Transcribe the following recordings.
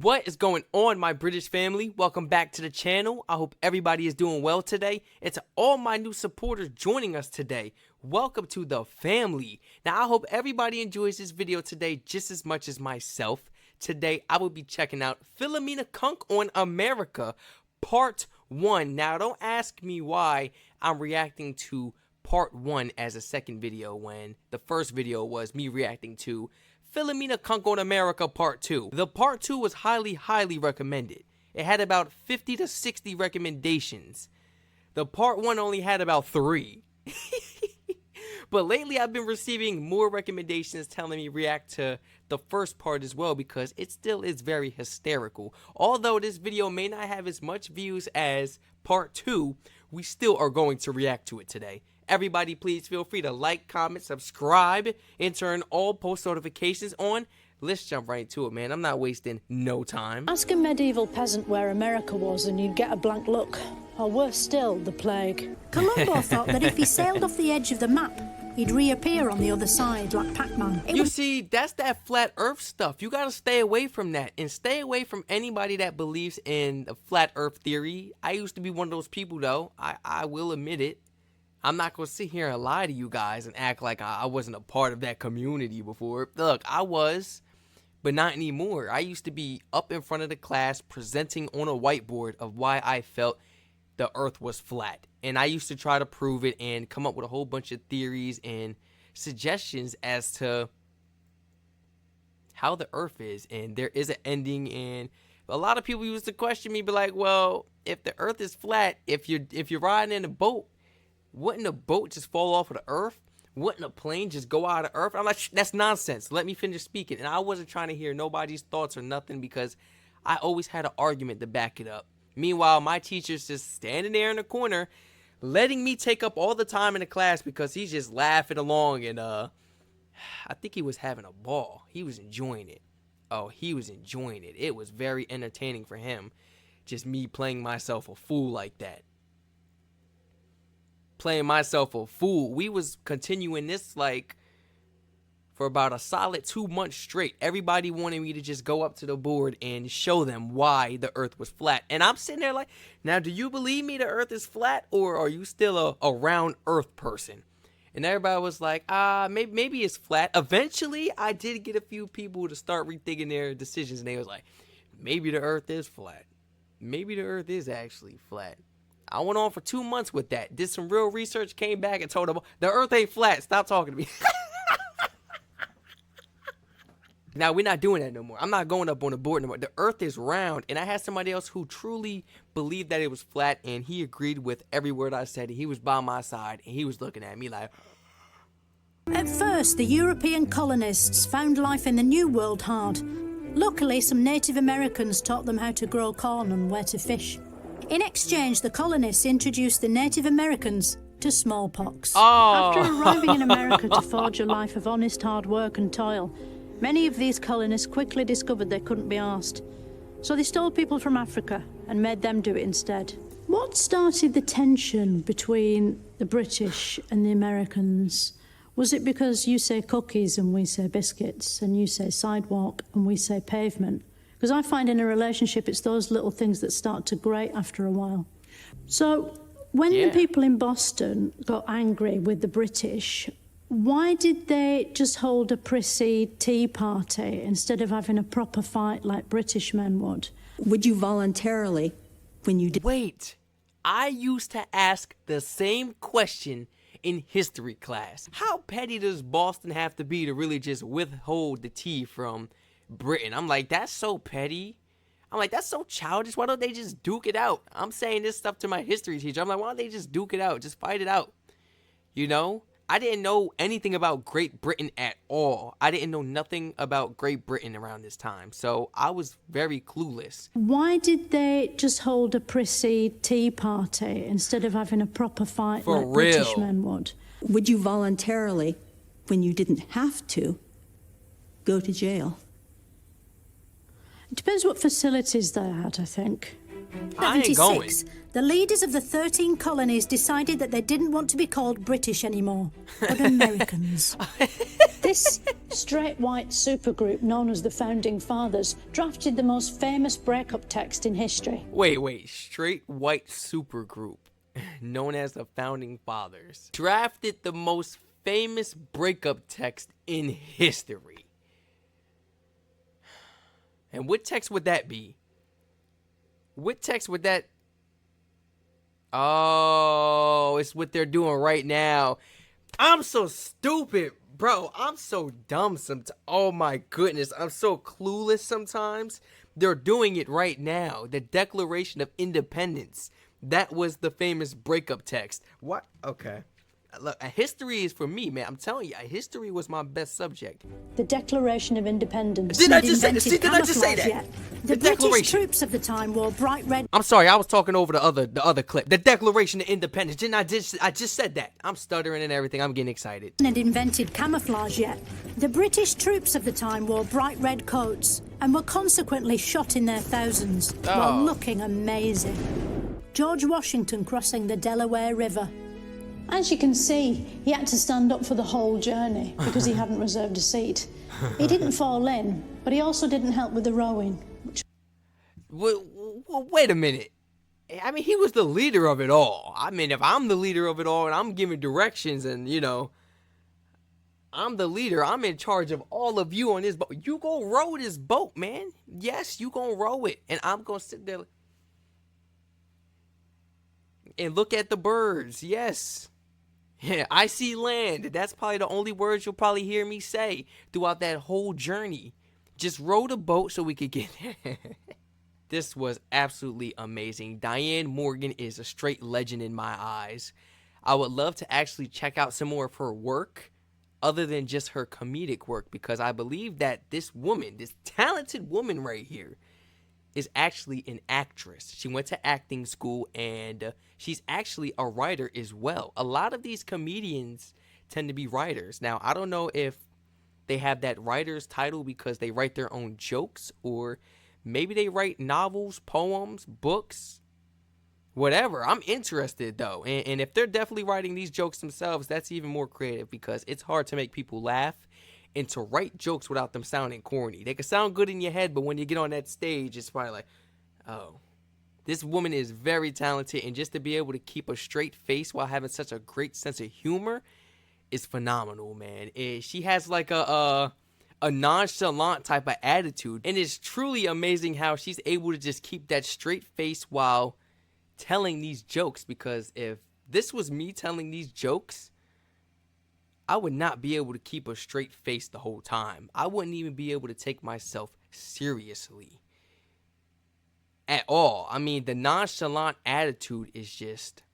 What is going on, my British family? Welcome back to the channel. I hope everybody is doing well today. And to all my new supporters joining us today, welcome to the family. Now, I hope everybody enjoys this video today just as much as myself. Today, I will be checking out Philomena Cunk on America, Part 1. Now, don't ask me why I'm reacting to Part 1 as a second video when the first video was me reacting to Philomena Cunk on America Part 2. The Part 2 was highly recommended. It had about 50 to 60 recommendations. The Part 1 only had about 3. But lately I've been receiving more recommendations telling me react to the first part as well because it still is very hysterical. Although this video may not have as much views as Part 2, we still are going to react to it today. Everybody, please feel free to like, comment, subscribe, and turn all post notifications on. Let's jump right into it, man. I'm not wasting no time. Ask a medieval peasant where America was and you'd get a blank look. Or worse still, the plague. Columbo thought that if he sailed off the edge of the map, he'd reappear on the other side like Pac-Man. You see, that's that flat earth stuff. You gotta stay away from that and stay away from anybody that believes in the flat earth theory. I used to be one of those people though. I will admit it. I'm not gonna sit here and lie to you guys and act like I wasn't a part of that community before. Look, I was, but not anymore. I used to be up in front of the class presenting on a whiteboard of why I felt the earth was flat. And I used to try to prove it and come up with a whole bunch of theories and suggestions as to how the earth is. And there is an ending. And a lot of people used to question me, be like, well, if the earth is flat, if you're riding in a boat, wouldn't a boat just fall off of the earth? Wouldn't a plane just go out of earth? I'm like, that's nonsense. Let me finish speaking. And I wasn't trying to hear nobody's thoughts or nothing because I always had an argument to back it up. Meanwhile, my teacher's just standing there in the corner, letting me take up all the time in the class because he's just laughing along. And I think he was having a ball. He was enjoying it. Oh, he was enjoying it. It was very entertaining for him. Just me playing myself a fool like that. Playing myself a fool. We was continuing this like for about a solid 2 months straight. Everybody wanted me to just go up to the board and show them why the earth was flat. And I'm sitting there like, now do you believe me the earth is flat or are you still a round earth person? And everybody was like, maybe it's flat. Eventually I did get a few people to start rethinking their decisions and they was like, maybe the earth is flat. Maybe the earth is actually flat. I went on for 2 months with that. Did some real research, came back and told them, the earth ain't flat. Stop talking to me. Now, we're not doing that no more. I'm not going up on the board no more. The earth is round. And I had somebody else who truly believed that it was flat. And he agreed with every word I said. And he was by my side. And he was looking at me like... At first, the European colonists found life in the New World hard. Luckily, some Native Americans taught them how to grow corn and where to fish. In exchange, the colonists introduced the Native Americans to smallpox. Oh. After arriving in America to forge a life of honest hard work and toil, many of these colonists quickly discovered they couldn't be arsed. So they stole people from Africa and made them do it instead. What started the tension between the British and the Americans? Was it because you say cookies and we say biscuits, and you say sidewalk and we say pavement? Because I find in a relationship, it's those little things that start to grate after a while. So when the people in Boston got angry with the British, why did they just hold a prissy tea party instead of having a proper fight like British men would? Would you voluntarily, when you did... Wait, I used to ask the same question in history class. How petty does Boston have to be to really just withhold the tea from Britain? I'm like, that's so petty. I'm like, that's so childish. Why don't they just duke it out? I'm saying this stuff to my history teacher. I'm like, why don't they just duke it out? Just fight it out. You know? I didn't know anything about Great Britain at all. I didn't know nothing about Great Britain around this time. So I was very clueless. Why did they just hold a prissy tea party instead of having a proper fight like British men would? Would you voluntarily, when you didn't have to, go to jail? It depends what facilities they had, I think. I ain't going. the leaders of the 13 colonies decided that they didn't want to be called British anymore, but Americans. This straight white supergroup known as the Founding Fathers drafted the most famous breakup text in history. Wait, straight white supergroup known as the Founding Fathers drafted the most famous breakup text in history. And what text would that be? What text would that... Oh, it's what they're doing right now. I'm so stupid, bro. I'm so dumb sometimes. Oh my goodness, I'm so clueless sometimes. They're doing it right now. The Declaration of Independence. That was the famous breakup text. What? Okay. Look, history is for me, man. I'm telling you, history was my best subject. The Declaration of Independence. Did I just say that? Did I just say that? Yet. The British troops of the time wore bright red... I'm sorry, I was talking over the other clip. The Declaration of Independence. Didn't I just said that. I'm stuttering and everything. I'm getting excited. ...and invented camouflage yet. The British troops of the time wore bright red coats and were consequently shot in their thousands while looking amazing. George Washington crossing the Delaware River. As you can see, he had to stand up for the whole journey because he hadn't reserved a seat. He didn't fall in, but he also didn't help with the rowing. Wait a minute. I mean, he was the leader of it all. I mean, if I'm the leader of it all and I'm giving directions and, you know, I'm the leader, I'm in charge of all of you on this boat. You gonna row this boat, man. Yes, you gonna row it. And I'm gonna sit there and look at the birds. Yes. Yeah, I see land. That's probably the only words you'll probably hear me say throughout that whole journey. Just row the boat so we could get there. This was absolutely amazing. Diane Morgan is a straight legend in my eyes. I would love to actually check out some more of her work other than just her comedic work, because I believe that this woman, this talented woman right here, is actually an actress. She went to acting school, and she's actually a writer as well. A lot of these comedians tend to be writers. Now, I don't know if they have that writer's title because they write their own jokes, or maybe they write novels, poems, books, whatever. I'm interested, though. And if they're definitely writing these jokes themselves, that's even more creative, because it's hard to make people laugh and to write jokes without them sounding corny. They can sound good in your head, but when you get on that stage, it's probably like, oh, this woman is very talented, and just to be able to keep a straight face while having such a great sense of humor is phenomenal, man. She has like a nonchalant type of attitude, and it's truly amazing how she's able to just keep that straight face while telling these jokes, because if this was me telling these jokes, I would not be able to keep a straight face the whole time. I wouldn't even be able to take myself seriously at all. I mean, the nonchalant attitude is just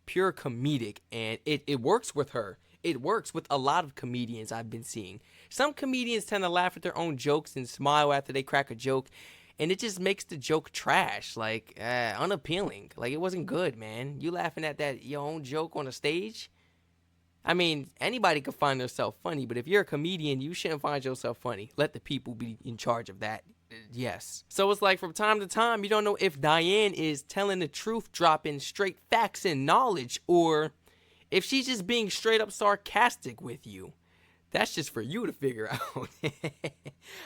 pure comedic, and it works with her. It works with a lot of comedians I've been seeing. Some comedians tend to laugh at their own jokes and smile after they crack a joke, and it just makes the joke trash, like unappealing. Like, it wasn't good, man. You laughing at that your own joke on a stage? I mean, anybody could find themselves funny, but if you're a comedian, you shouldn't find yourself funny. Let the people be in charge of that. Yes. So it's like from time to time, you don't know if Diane is telling the truth, dropping straight facts and knowledge, or if she's just being straight up sarcastic with you. That's just for you to figure out.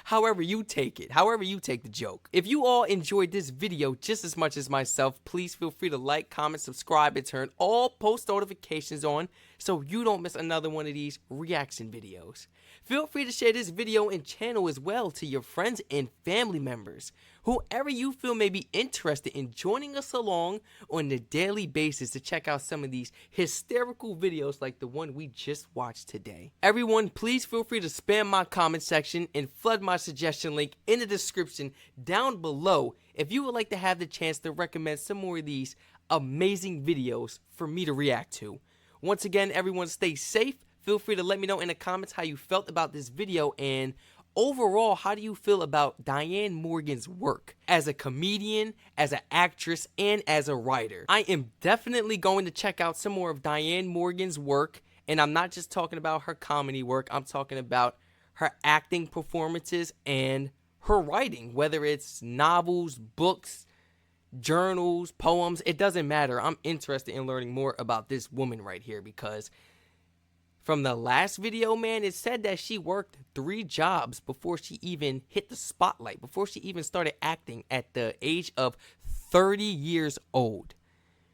However you take it. However you take the joke. If you all enjoyed this video just as much as myself, please feel free to like, comment, subscribe, and turn all post notifications on so you don't miss another one of these reaction videos. Feel free to share this video and channel as well to your friends and family members. Whoever you feel may be interested in joining us along on a daily basis to check out some of these hysterical videos like the one we just watched today. Everyone, please feel free to spam my comment section and flood my suggestion link in the description down below if you would like to have the chance to recommend some more of these amazing videos for me to react to. Once again, everyone, stay safe. Feel free to let me know in the comments how you felt about this video, and overall, how do you feel about Diane Morgan's work as a comedian, as an actress, and as a writer? I am definitely going to check out some more of Diane Morgan's work, and I'm not just talking about her comedy work. I'm talking about her acting performances and her writing, whether it's novels, books, journals, poems, it doesn't matter. I'm interested in learning more about this woman right here because from the last video, man, it said that she worked 3 jobs before she even hit the spotlight, before she even started acting at the age of 30 years old.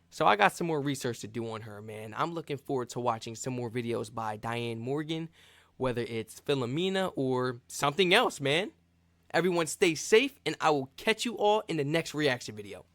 So I got some more research to do on her, man. I'm looking forward to watching some more videos by Diane Morgan, whether it's Philomena or something else, man. Everyone stay safe, and I will catch you all in the next reaction video.